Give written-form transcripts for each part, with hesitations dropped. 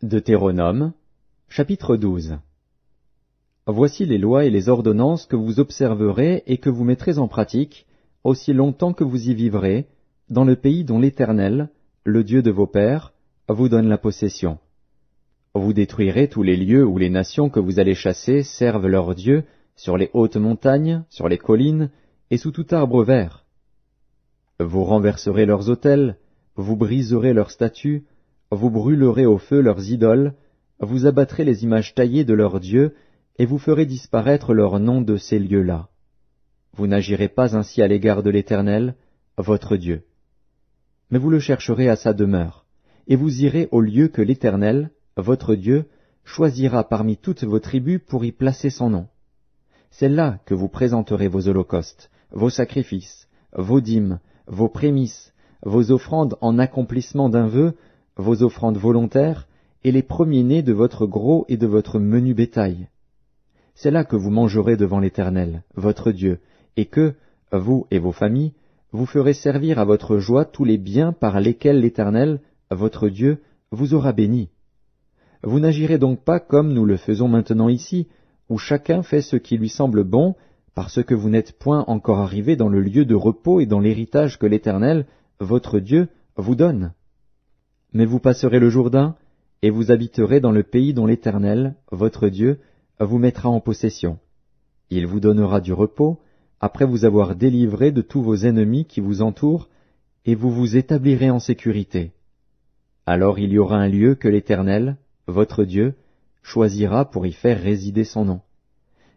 Deutéronome, chapitre 12. Voici les lois et les ordonnances que vous observerez et que vous mettrez en pratique, aussi longtemps que vous y vivrez, dans le pays dont l'Éternel, le Dieu de vos pères, vous donne la possession. Vous détruirez tous les lieux où les nations que vous allez chasser servent leurs dieux, sur les hautes montagnes, sur les collines, et sous tout arbre vert. Vous renverserez leurs autels, vous briserez leurs statues, vous brûlerez au feu leurs idoles, vous abattrez les images taillées de leurs dieux, et vous ferez disparaître leur nom de ces lieux-là. Vous n'agirez pas ainsi à l'égard de l'Éternel, votre Dieu. Mais vous le chercherez à sa demeure, et vous irez au lieu que l'Éternel, votre Dieu, choisira parmi toutes vos tribus pour y placer son nom. C'est là que vous présenterez vos holocaustes, vos sacrifices, vos dîmes, vos prémices, vos offrandes en accomplissement d'un vœu, vos offrandes volontaires, et les premiers-nés de votre gros et de votre menu bétail. C'est là que vous mangerez devant l'Éternel, votre Dieu, et que, vous et vos familles, vous ferez servir à votre joie tous les biens par lesquels l'Éternel, votre Dieu, vous aura béni. Vous n'agirez donc pas comme nous le faisons maintenant ici, où chacun fait ce qui lui semble bon, parce que vous n'êtes point encore arrivés dans le lieu de repos et dans l'héritage que l'Éternel, votre Dieu, vous donne. Mais vous passerez le Jourdain, et vous habiterez dans le pays dont l'Éternel, votre Dieu, vous mettra en possession. Il vous donnera du repos, après vous avoir délivré de tous vos ennemis qui vous entourent, et vous vous établirez en sécurité. Alors il y aura un lieu que l'Éternel, votre Dieu, choisira pour y faire résider son nom.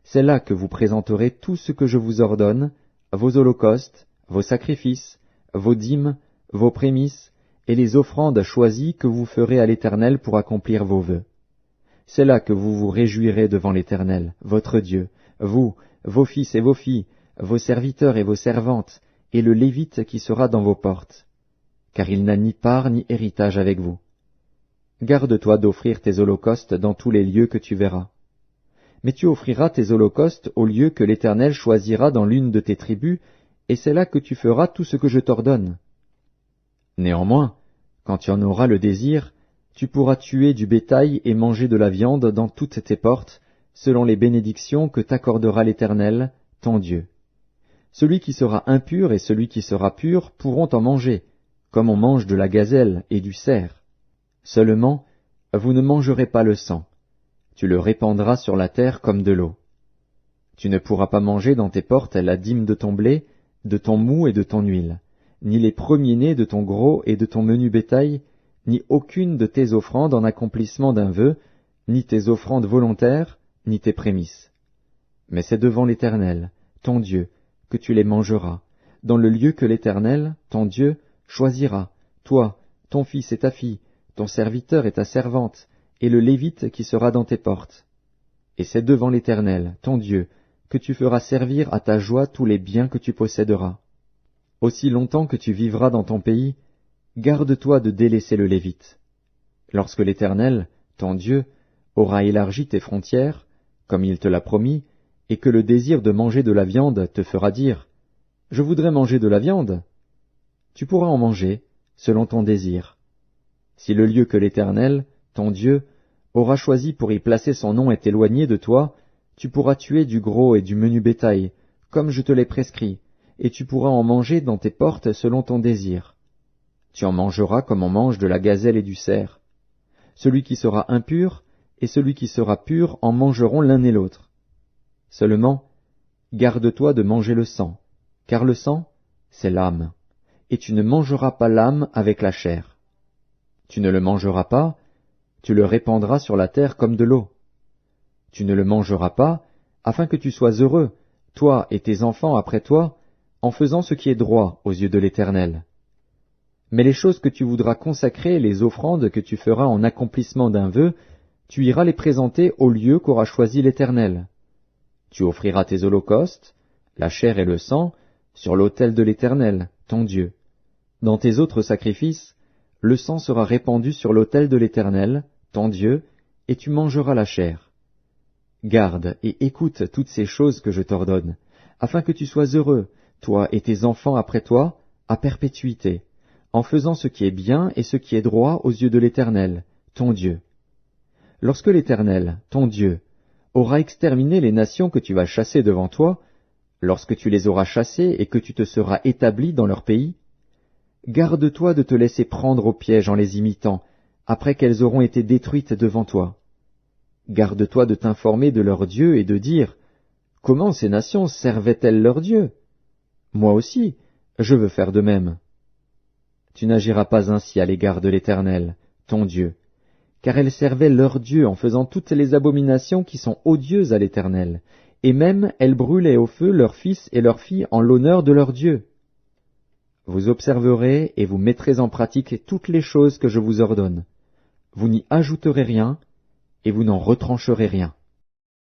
C'est là que vous présenterez tout ce que je vous ordonne, vos holocaustes, vos sacrifices, vos dîmes, vos prémices, et les offrandes choisies que vous ferez à l'Éternel pour accomplir vos vœux. C'est là que vous vous réjouirez devant l'Éternel, votre Dieu, vous, vos fils et vos filles, vos serviteurs et vos servantes, et le Lévite qui sera dans vos portes. Car il n'a ni part ni héritage avec vous. Garde-toi d'offrir tes holocaustes dans tous les lieux que tu verras. Mais tu offriras tes holocaustes au lieu que l'Éternel choisira dans l'une de tes tribus, et c'est là que tu feras tout ce que je t'ordonne. Néanmoins, quand tu en auras le désir, tu pourras tuer du bétail et manger de la viande dans toutes tes portes, selon les bénédictions que t'accordera l'Éternel, ton Dieu. Celui qui sera impur et celui qui sera pur pourront en manger, comme on mange de la gazelle et du cerf. Seulement, vous ne mangerez pas le sang. Tu le répandras sur la terre comme de l'eau. Tu ne pourras pas manger dans tes portes la dîme de ton blé, de ton moût et de ton huile, ni les premiers-nés de ton gros et de ton menu bétail, ni aucune de tes offrandes en accomplissement d'un vœu, ni tes offrandes volontaires, ni tes prémices. Mais c'est devant l'Éternel, ton Dieu, que tu les mangeras, dans le lieu que l'Éternel, ton Dieu, choisira, toi, ton fils et ta fille, ton serviteur et ta servante, et le Lévite qui sera dans tes portes. Et c'est devant l'Éternel, ton Dieu, que tu feras servir à ta joie tous les biens que tu posséderas. Aussi longtemps que tu vivras dans ton pays, garde-toi de délaisser le Lévite. Lorsque l'Éternel, ton Dieu, aura élargi tes frontières, comme il te l'a promis, et que le désir de manger de la viande te fera dire « Je voudrais manger de la viande », tu pourras en manger, selon ton désir. Si le lieu que l'Éternel, ton Dieu, aura choisi pour y placer son nom est éloigné de toi, tu pourras tuer du gros et du menu bétail, comme je te l'ai prescrit, et tu pourras en manger dans tes portes selon ton désir. Tu en mangeras comme on mange de la gazelle et du cerf. Celui qui sera impur et celui qui sera pur en mangeront l'un et l'autre. Seulement, garde-toi de manger le sang, car le sang, c'est l'âme, et tu ne mangeras pas l'âme avec la chair. Tu ne le mangeras pas, tu le répandras sur la terre comme de l'eau. Tu ne le mangeras pas, afin que tu sois heureux, toi et tes enfants après toi, en faisant ce qui est droit aux yeux de l'Éternel. Mais les choses que tu voudras consacrer, les offrandes que tu feras en accomplissement d'un vœu, tu iras les présenter au lieu qu'aura choisi l'Éternel. Tu offriras tes holocaustes, la chair et le sang, sur l'autel de l'Éternel, ton Dieu. Dans tes autres sacrifices, le sang sera répandu sur l'autel de l'Éternel, ton Dieu, et tu mangeras la chair. Garde et écoute toutes ces choses que je t'ordonne, afin que tu sois heureux, toi et tes enfants après toi, à perpétuité, en faisant ce qui est bien et ce qui est droit aux yeux de l'Éternel, ton Dieu. lorsque l'Éternel, ton Dieu, aura exterminé les nations que tu vas chasser devant toi, lorsque tu les auras chassées et que tu te seras établi dans leur pays, garde-toi de te laisser prendre au piège en les imitant, après qu'elles auront été détruites devant toi. Garde-toi de t'informer de leur Dieu et de dire, « Comment ces nations servaient-elles leur Dieu ? Moi aussi, je veux faire de même. » Tu n'agiras pas ainsi à l'égard de l'Éternel, ton Dieu, car elles servaient leur Dieu en faisant toutes les abominations qui sont odieuses à l'Éternel, et même elles brûlaient au feu leurs fils et leurs filles en l'honneur de leur Dieu. Vous observerez et vous mettrez en pratique toutes les choses que je vous ordonne. Vous n'y ajouterez rien, et vous n'en retrancherez rien.